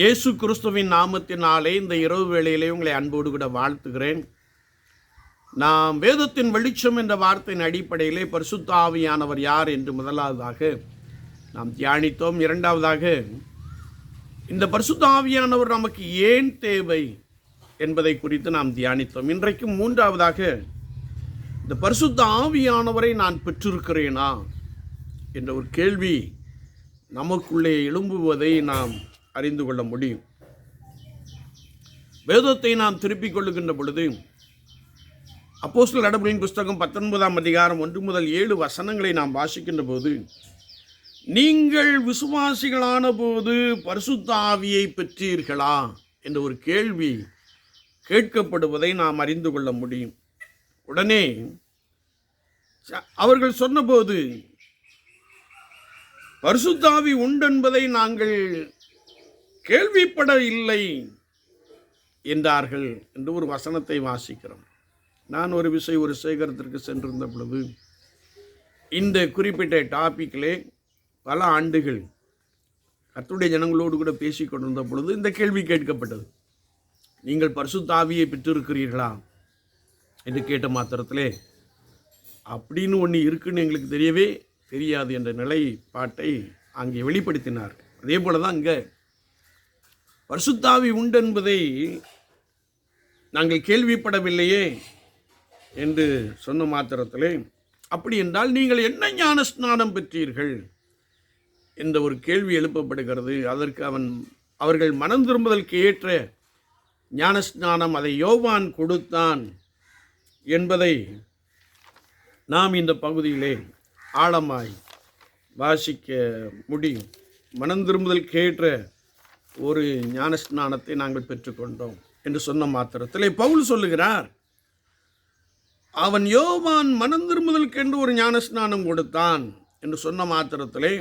இயேசு கிறிஸ்துவின் நாமத்தினாலே இந்த இரவு வேளையிலே உங்களை அன்போடு கூட வாழ்த்துகிறேன். நாம் வேதத்தின் வெளிச்சம் என்ற வார்த்தையின் அடிப்படையிலே பரிசுத்த ஆவியானவர் யார் என்று முதலாவதாக நாம் தியானித்தோம். இரண்டாவதாக இந்த பரிசுத்த ஆவியானவர் நமக்கு ஏன் தேவை என்பதை குறித்து நாம் தியானித்தோம். இன்றைக்கு மூன்றாவதாக இந்த பரிசுத்த ஆவியானவரை நான் பெற்றிருக்கிறேனா என்ற ஒரு கேள்வி நமக்குள்ளே எழும்புவதை நாம் அறிந்து கொள்ள முடியும். வேதத்தை நாம் திருப்பிக் கொள்ளுகின்ற பொழுது அப்போஸ்தலர் நடபடிகளின் புஸ்தகம் 19ஆம் அதிகாரம் 1 முதல் 7 வசனங்களை நாம் வாசிக்கின்ற போது, நீங்கள் விசுவாசிகளான போது பரிசுத்த ஆவியை பெற்றீர்களா என்ற ஒரு கேள்வி கேட்கப்படுவதை நாம் அறிந்து கொள்ள முடியும். உடனே அவர்கள் சொன்னபோது பரிசுத்த ஆவி உண்டென்பதை நாங்கள் கேள்விப்படவில்லை என்றார்கள் என்று ஒரு வசனத்தை வாசிக்கிறோம். நான் ஒரு சேகரத்திற்கு சென்றிருந்த பொழுது இந்த குறிப்பிட்ட டாப்பிக்கிலே பல ஆண்டுகள் கர்த்தருடைய ஜனங்களோடு கூட பேசிக் கொண்டிருந்த பொழுது இந்த கேள்வி கேட்கப்பட்டது, நீங்கள் பரிசுத்த ஆவியை பெற்றிருக்கிறீர்களா என்று கேட்ட மாத்திரத்திலே அப்படின்னு ஒன்று இருக்குன்னு எங்களுக்கு தெரியவே தெரியாது என்ற நிலைப்பாட்டை அங்கே வெளிப்படுத்தினார். அதே போல தான் இங்கே பரிசுத்த ஆவி உண்டு என்பதை நாங்கள் கேள்விப்படவில்லையே என்று சொன்ன மாத்திரத்திலே, அப்படி என்றால் நீங்கள் என்ன ஞான ஸ்நானம் பெற்றீர்கள் என்ற ஒரு கேள்வி எழுப்பப்படுகிறது. அதற்கு அவர்கள் மனம் திரும்புதலுக்கு ஏற்ற ஞான ஸ்நானம் அதை யோவான் கொடுத்தான் என்பதை நாம் இந்த பகுதியிலே ஆழமாய் வாசிக்க முடியும். மனம் திரும்புதலுக்கு ஏற்ற ஒரு ஞானஸ்நானத்தை நாங்கள் பெற்றுக்கொண்டோம் என்று சொன்ன மாத்திரத்திலே பவுல் சொல்லுகிறார், அவன் யோவான் மனம் திரும்புதலுக்கு என்று ஒரு ஞானஸ்நானம் கொடுத்தான் என்று சொன்ன மாத்திரத்திலே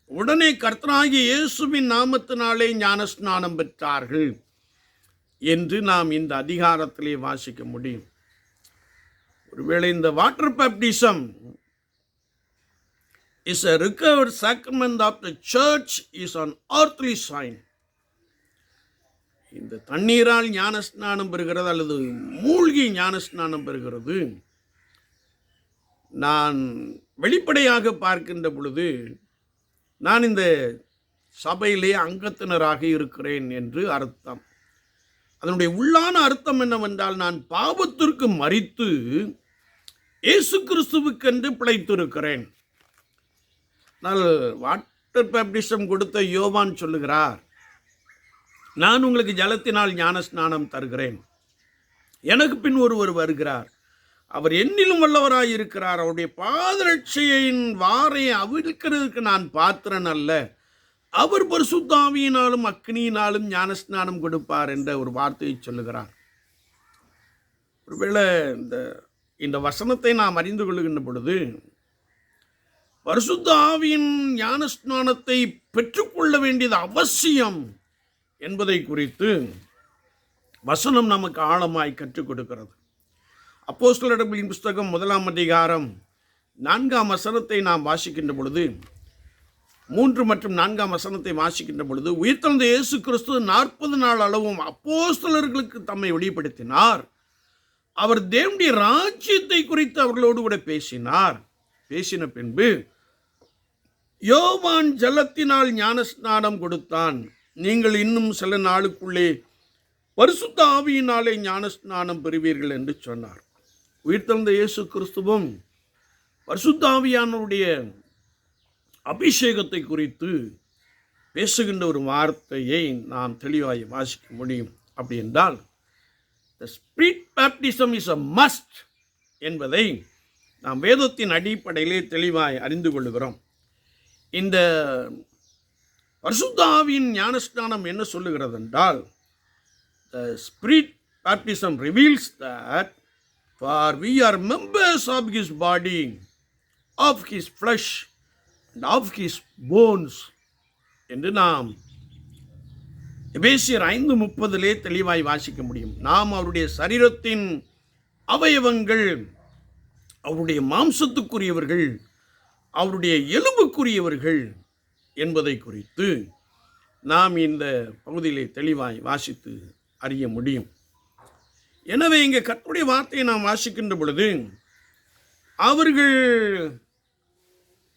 உடனே கர்த்தராகிய இயேசுவின் நாமத்தினாலே ஞானஸ்நானம் பெற்றார்கள் என்று நாம் இந்த அதிகாரத்திலே வாசிக்க முடியும். ஒருவேளை இந்த water baptism is a recovered sacrament of the church is an earthly sign. இந்த தண்ணீரால் ஞானஸ்நானம் பெறுகிறது அல்லது மூழ்கி ஞானஸ்நானம் பெறுகிறது நான் வெளிப்படையாக பார்க்கின்ற பொழுது நான் இந்த சபையிலே அங்கத்தினராக இருக்கிறேன் என்று அர்த்தம். அதனுடைய உள்ளான அர்த்தம் என்னவென்றால், நான் பாவத்திற்கு மரித்து இயேசு கிறிஸ்துவுக்கென்று பிழைத்திருக்கிறேன். வாட்டர் பேப்டிசம் கொடுத்த யோவான் சொல்லுகிறார், நான் உங்களுக்கு ஜலத்தினால் ஞான ஸ்நானம் தருகிறேன், எனக்கு பின் ஒருவர் வருகிறார், அவர் என்னிலும் வல்லவராய் இருக்கிறார், அவருடைய பாதரட்சையின் வாரையை அவிழ்க்கிறதுக்கு நான் பாத்திரன் அல்ல, அவர் பரிசுத்த ஆவியினாலும் அக்னியினாலும் ஞான ஸ்நானம் கொடுப்பார் என்ற ஒரு வார்த்தையை சொல்லுகிறார். ஒருவேளை இந்த வசனத்தை நாம் அறிந்து கொள்ளுகின்ற பொழுது பரிசுத்த ஆவியின் ஞானஸ்நானத்தை பெற்றுக்கொள்ள வேண்டியது அவசியம் என்பதை குறித்து வசனம் நமக்கு ஆழமாய் கற்றுக் கொடுக்கிறது. அப்போஸ்தலர் நடபடிகளின் புஸ்தகம் 1ஆம் அதிகாரம் 4ஆம் வசனத்தை நாம் வாசிக்கின்ற பொழுது 3 மற்றும் 4ஆம் வசனத்தை வாசிக்கின்ற பொழுது, உயிர்த்தெழுந்த இயேசு கிறிஸ்து 40 நாள் அளவும் அப்போஸ்தலர்களுக்கு தம்மை வெளிப்படுத்தினார். அவர் தேவனுடைய ராஜ்யத்தை குறித்து அவர்களோடு கூட பேசின பின்பு யோவான் ஜலத்தினால் ஞானஸ்நானம் கொடுத்தான், நீங்கள் இன்னும் சில நாளுக்குள்ளே பரிசுத்த ஆவியினாலே ஞானஸ்நானம் பெறுவீர்கள் என்று சொன்னார். உயிர்த்தெழுந்த இயேசு கிறிஸ்துவும் பரிசுத்த ஆவியானவருடைய அபிஷேகத்தை குறித்து பேசுகின்ற ஒரு வார்த்தையை நாம் தெளிவாய் வாசிக்க முடியும். அப்படி என்றால் the spirit baptism is a must என்பதை நாம் வேதத்தின் அடிப்படையிலே தெளிவாய் அறிந்து கொள்கிறோம். இந்த பரிசுத்த ஆவியின் ஞானஸ்நானம் என்ன சொல்லுகிறது என்றால், the spirit baptism reveals that for we are members of his body, of his flesh and of his bones என்று நாம் எபேசியர் 5:30 தெளிவாய் வாசிக்க முடியும். நாம் அவருடைய சரீரத்தின் அவயவங்கள், அவருடைய மாம்சத்துக்குரியவர்கள், அவருடைய எலும்புக்குரியவர்கள் என்பதை குறித்து நாம் இந்த பகுதியிலே தெளிவாய் வாசித்து அறிய முடியும். எனவே இங்கே கர்த்தருடைய வார்த்தையை நாம் வாசிக்கின்ற பொழுது அவர்கள்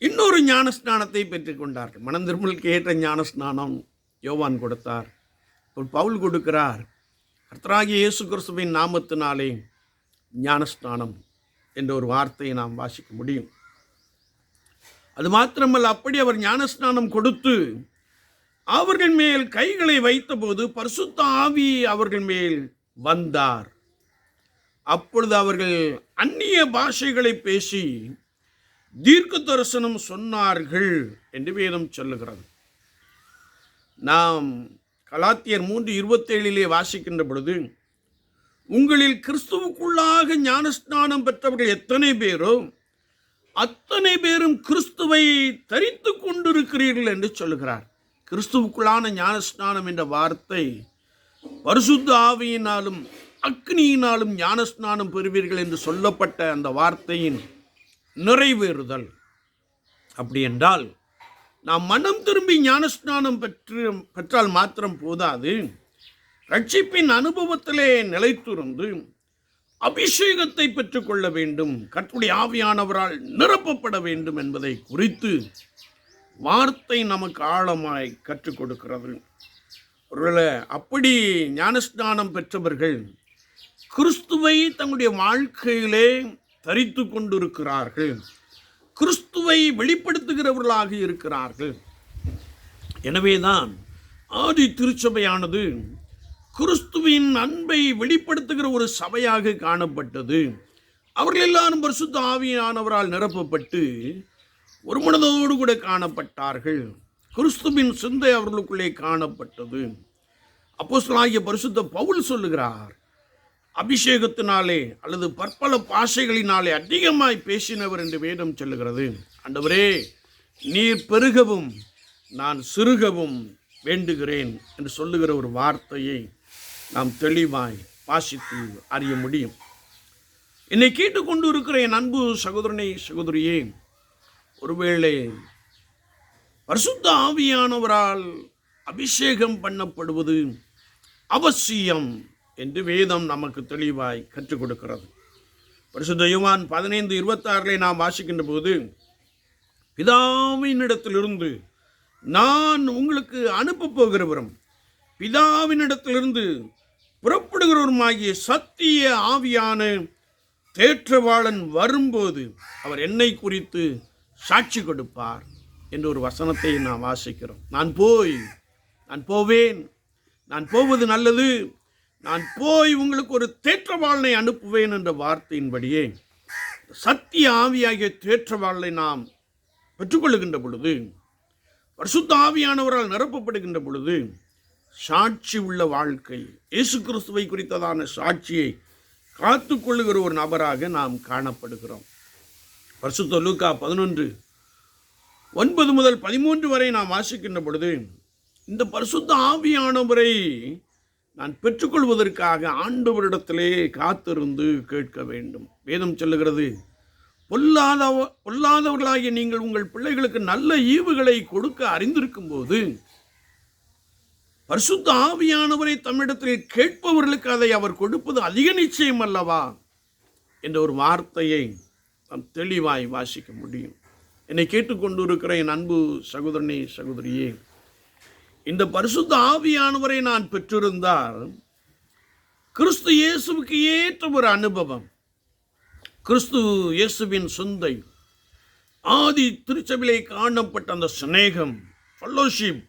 இன்னொரு ஞானஸ்நானத்தை பெற்றுக்கொண்டார்கள். மனம் திரும்பலுக்கு ஏற்ற ஞானஸ்நானம் யோவான் கொடுத்தார், பவுல் கொடுக்கிறார். கர்த்தராகிய இயேசு கிறிஸ்துவின் நாமத்தினாலே ஞானஸ்நானம் என்ற ஒரு வார்த்தையை நாம் வாசிக்க முடியும். அது மாத்திரமல்ல, அப்படி அவர் ஞானஸ்நானம் கொடுத்து அவர்கள் மேல் கைகளை வைத்தபோது பரிசுத்த ஆவி அவர்கள் மேல் வந்தார். அப்பொழுது அவர்கள் அந்நிய பாஷைகளை பேசி தீர்க்க தரிசனம் சொன்னார்கள் என்று வேதம் சொல்லுகிறது. நாம் கலாத்தியர் 3:27 வாசிக்கின்ற பொழுது, உங்களில் கிறிஸ்துவுக்குள்ளாக ஞானஸ்நானம் பெற்றவர்கள் எத்தனை பேரோ அத்தனை பேரும் கிறிஸ்துவை தரித்து கொண்டிருக்கிறீர்கள் என்று சொல்லுகிறார். கிறிஸ்துவுக்குள்ளான ஞானஸ்நானம் என்ற வார்த்தை பரிசுத்த ஆவியினாலும் அக்னியினாலும் ஞானஸ்நானம் பெறுவீர்கள் என்று சொல்லப்பட்ட அந்த வார்த்தையின் நிறைவேறுதல். அப்படி என்றால் நாம் மனம் திரும்பி ஞானஸ்நானம் பெற்றால் மாத்திரம் போதாது, ரட்சிப்பின் அனுபவத்திலே நிலைத்திருந்து அபிஷேகத்தை பெற்றுக்கொள்ள வேண்டும், கர்த்தருடைய ஆவியானவரால் நிரப்பப்பட வேண்டும் என்பதை குறித்து வார்த்தை நமக்கு ஆழமாய் கற்றுக் கொடுக்கிறது. ஒருவேளை அப்படி ஞானஸ்நானம் பெற்றவர்கள் கிறிஸ்துவை தங்களுடைய வாழ்க்கையிலே தரித்து கொண்டிருக்கிறார்கள், கிறிஸ்துவை வெளிப்படுத்துகிறவர்களாக இருக்கிறார்கள். எனவேதான் ஆதி திருச்சபையானது கிறிஸ்துவின் அன்பை வெளிப்படுத்துகிற ஒரு சபையாக காணப்பட்டது. அவர்கள் எல்லாரும் பரிசுத்த ஆவியானவரால் நிரப்பப்பட்டு ஒரு மனதோடு கூட காணப்பட்டார்கள். கிறிஸ்துவின் சிந்தை அவர்களுக்குள்ளே காணப்பட்டது. அப்போஸ்தலனாகிய பரிசுத்த பவுல் சொல்லுகிறார், அபிஷேகத்தினாலே அல்லது பற்பல பாஷைகளினாலே அதிகமாய் பேசினவர் என்று வேதம் சொல்லுகிறது. ஆண்டவரே, நீர் பெருகவும் நான் சிறுகவும் வேண்டுகிறேன் என்று சொல்லுகிற ஒரு வார்த்தையை நாம் தெளிவாய் வாசித்து அறிய முடியும். என்னை கேட்டுக்கொண்டு இருக்கிற என் அன்பு சகோதரனை சகோதரியே, ஒருவேளை பரிசுத்த ஆவியானவரால் அபிஷேகம் பண்ணப்படுவது அவசியம் என்று வேதம் நமக்கு தெளிவாய் கற்றுக் கொடுக்கிறது. பரிசுத்த யோவான் 15:26 நாம் வாசிக்கின்ற போது, பிதாவினிடத்திலிருந்து நான் உங்களுக்கு அனுப்ப போகிறவரும் பிதாவினிடத்திலிருந்து புறப்படுகிறவருமாகிய சத்திய ஆவியான தேற்றவாளன் வரும்போது அவர் என்னை குறித்து சாட்சி கொடுப்பார் என்ற ஒரு வசனத்தை நாம் வாசிக்கிறோம். நான் போவேன், நான் போவது நல்லது, நான் போய் உங்களுக்கு ஒரு தேற்றவாளனை அனுப்புவேன் என்ற வார்த்தையின்படியே சத்திய ஆவியாகிய தேற்றவாளனை நாம் பெற்றுக்கொள்ளுகின்ற பொழுது, பரிசுத்த ஆவியானவரால் நிரப்பப்படுகின்ற பொழுது, சாட்சி உள்ள வாழ்க்கை, இயேசு கிறிஸ்துவை குறித்ததான சாட்சியை காத்துக்கொள்ளுகிற ஒரு நபராக நாம் காணப்படுகிறோம். பரிசுத்த லூக்கா 11:9 முதல் 13 வரை நாம் வாசிக்கின்ற பொழுது, இந்த பரிசுத்த ஆவியானவரை நான் பெற்றுக்கொள்வதற்காக ஆண்டவரிடத்திலே காத்திருந்து கேட்க வேண்டும். வேதம் சொல்லுகிறது, பொல்லாதவர்களாகிய நீங்கள் உங்கள் பிள்ளைகளுக்கு நல்ல ஈவுகளை கொடுக்க அறிந்திருக்கும் போது பரிசுத்த ஆவியானவரை தம்மிடத்தில் கேட்பவர்களுக்கு அதை அவர் கொடுப்பது அதிக நிச்சயம் அல்லவா என்ற ஒரு வார்த்தையை நாம் தெளிவாய் வாசிக்க முடியும். என்னை கேட்டுக்கொண்டு இருக்கிற என் அன்பு சகோதரனே சகோதரியே, இந்த பரிசுத்த ஆவியானவரை நான் பெற்றிருந்தால் கிறிஸ்து இயேசுவுக்கு ஏற்ற ஒரு அனுபவம், கிறிஸ்து இயேசுவின் சிந்தை, ஆதி திருச்சபையிலே காணப்பட்ட அந்த சிநேகம், ஃபெல்லோஷிப்,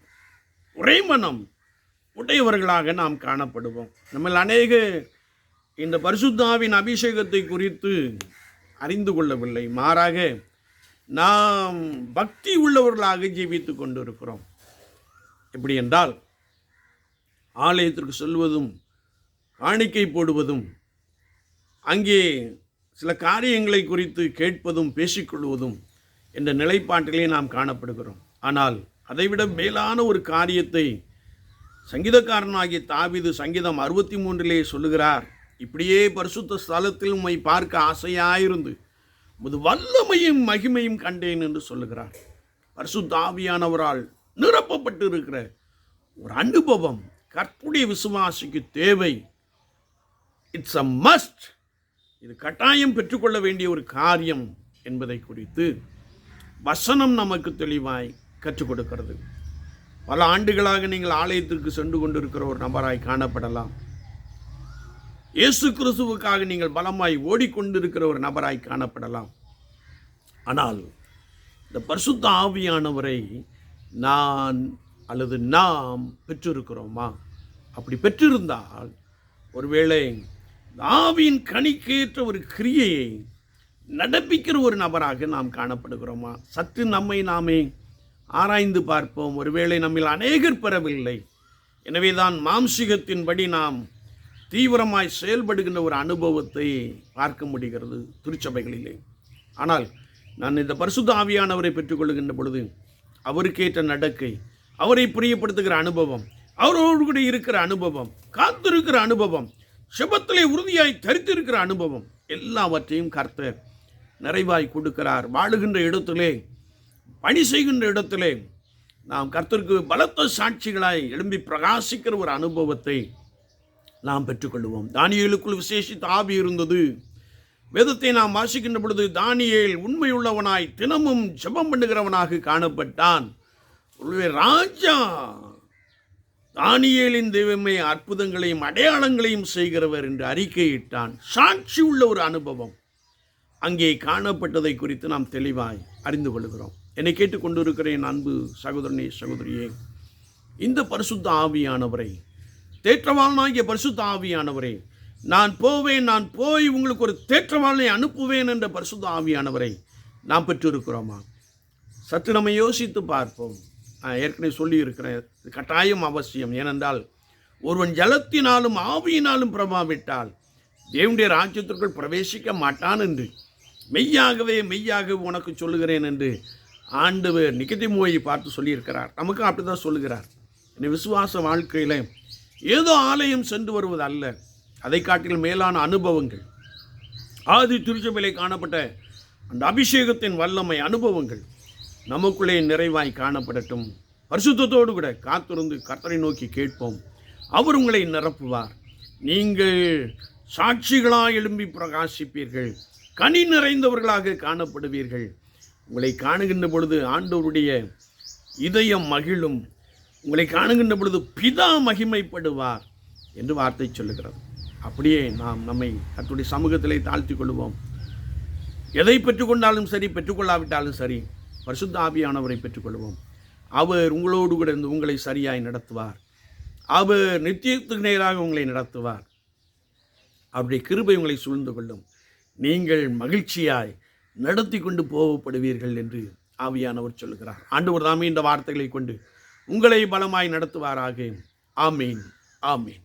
ஒரே மனம் உடையவர்களாக நாம் காணப்படுவோம். நம்ம அநேக இந்த பரிசுத்தாவின் அபிஷேகத்தை குறித்து அறிந்து கொள்ளவில்லை. மாறாக நாம் பக்தி உள்ளவர்களாக ஜீவித்து கொண்டு இருக்கிறோம். எப்படி என்றால், ஆலயத்திற்கு செல்வதும் காணிக்கை போடுவதும் அங்கே சில காரியங்களை குறித்து கேட்பதும் பேசிக்கொள்வதும் என்ற நிலைப்பாட்டிலே நாம் காணப்படுகிறோம். ஆனால் அதைவிட மேலான ஒரு காரியத்தை சங்கீதக்காரனாகிய தாவீது சங்கீதம் 63 சொல்லுகிறார். இப்படியே பரிசுத்த ஸ்தலத்தில் உம்மை பார்க்க ஆசையாயிருந்து உமது வல்லமையும் மகிமையும் கண்டேன் என்று சொல்லுகிறார். பரிசுத்த ஆவியானவரால் நிரப்பப்பட்டு இருக்கிற ஒரு அனுபவம் கர்த்தருடைய விசுவாசிக்கு தேவை. It's a must. இது கட்டாயம் பெற்றுக்கொள்ள வேண்டிய ஒரு காரியம் என்பதை குறித்து வசனம் நமக்கு தெளிவாய் கற்றுக் கொடுக்கிறது. பல ஆண்டுகளாக நீங்கள் ஆலயத்திற்கு சென்று கொண்டிருக்கிற ஒரு நபராய் காணப்படலாம். இயேசு கிறிஸ்துவுக்காக நீங்கள் பலமாய் ஓடிக்கொண்டிருக்கிற ஒரு நபராய் காணப்படலாம். ஆனால் இந்த பரிசுத்த ஆவியானவரை நான் அல்லது நாம் பெற்றிருக்கிறோமா? அப்படி பெற்றிருந்தால் ஒருவேளை ஆவியின் கனிக்கேற்ற ஒரு கிரியையை நடப்பிக்கிற ஒரு நபராக நாம் காணப்படுகிறோமா? சற்று நம்மை நாமே ஆராய்ந்து பார்ப்போம். ஒருவேளை நம்மில் அநேகர் பெறவில்லை. எனவே தான் மாம்சிகத்தின்படி நாம் தீவிரமாய் செயல்படுகின்ற ஒரு அனுபவத்தை பார்க்க முடிகிறது திருச்சபைகளிலே. ஆனால் நான் இந்த பரிசுத்த ஆவியானவரை பெற்றுக்கொள்கின்ற பொழுது அவருக்கேற்ற நடக்கை, அவரை பிரியப்படுத்துகிற அனுபவம், அவரோடு கூட இருக்கிற அனுபவம், காத்திருக்கிற அனுபவம், செபத்திலே உறுதியாய் தரித்திருக்கிற அனுபவம், எல்லாவற்றையும் கர்த்தர் நிறைவாய் கொடுக்கிறார். வாழுகின்ற இடத்திலே, பணி செய்கின்ற இடத்திலே நாம் கர்த்தருக்கு பலத்த சாட்சிகளாய் எழும்பி பிரகாசிக்கிற ஒரு அனுபவத்தை நாம் பெற்றுக்கொள்வோம். தானியேலுக்குள் விசேஷித்த ஆவி இருந்தது. வேதத்தை நாம் வாசிக்கின்ற பொழுது தானியேல் உண்மையுள்ளவனாய் தினமும் ஜெபம் பண்ணுகிறவனாக காணப்பட்டான். ராஜா தானியேலின் தெய்வமே அற்புதங்களையும் அடையாளங்களையும் செய்கிறவர் என்று அறிக்கையிட்டான். சாட்சி உள்ள ஒரு அனுபவம் அங்கே காணப்பட்டதை குறித்து நாம் தெளிவாய் அறிந்து கொள்கிறோம். என்னை கேட்டுக்கொண்டிருக்கிற என் அன்பு சகோதரனே, சகோதரியே, இந்த பரிசுத்த ஆவியானவரை, தேற்றவாளனாகிய பரிசுத்த ஆவியானவரை, நான் போவேன், நான் போய் உங்களுக்கு ஒரு தேற்றவாளனை அனுப்புவேன் என்ற பரிசுத்த ஆவியானவரை நாம் பெற்றிருக்கிறோமா? சற்று நம்ம யோசித்து பார்ப்போம். நான் ஏற்கனவே சொல்லியிருக்கிறேன், கட்டாயம் அவசியம். ஏனென்றால் ஒருவன் ஜலத்தினாலும் ஆவியினாலும் பிரபாவிட்டால் தேவனுடைய ராஜ்யத்திற்குள் பிரவேசிக்க மாட்டான் என்று மெய்யாகவே உனக்கு சொல்லுகிறேன் என்று ஆண்டவர் நிக்கதேமுவை பார்த்து சொல்லியிருக்கிறார். நமக்கும் அப்படி தான் சொல்லுகிறார். என்னை விசுவாச வாழ்க்கையில் ஏதோ ஆலயம் சென்று வருவது அல்ல, அதை காட்டிலும் மேலான அனுபவங்கள், ஆதி திருச்சபையிலே காணப்பட்ட அந்த அபிஷேகத்தின் வல்லமை அனுபவங்கள் நமக்குள்ளே நிறைவாய் காணப்படட்டும். பரிசுத்தத்தோடு கூட காத்திருந்து கர்த்தரை நோக்கி கேட்போம். அவர் உங்களை நிரப்புவார். நீங்கள் சாட்சிகளாக எழும்பி பிரகாசிப்பீர்கள், கனி நிறைந்தவர்களாக காணப்படுவீர்கள். உங்களை காணுகின்ற பொழுது ஆண்டவருடைய இதயம் மகிழும். உங்களை காணுகின்ற பொழுது பிதா மகிமைப்படுவார் என்று வார்த்தை சொல்லுகிறது. அப்படியே நாம் நம்மை கர்த்தருடைய சமூகத்திலே தாழ்த்தி கொள்வோம். எதை பெற்றுக்கொண்டாலும் சரி, பெற்றுக்கொள்ளாவிட்டாலும் சரி, பரிசுத்த ஆவியானவரை பெற்றுக்கொள்வோம். அவர் உங்களோடு கூட இருந்து உங்களை சரியாய் நடத்துவார். அவர் நித்தியத்துக்கு நேராக உங்களை நடத்துவார். அவருடைய கிருபை உங்களை சூழ்ந்து கொள்ளும். நீங்கள் மகிழ்ச்சியாய் நடத்தி கொண்டு போகப்படுவீர்கள் என்று ஆவியானவர் சொல்லுகிறார். ஆண்டவர் தாமே இந்த வார்த்தைகளை கொண்டு உங்களை பலமாய் நடத்துவாராக. ஆமீன், ஆமீன்.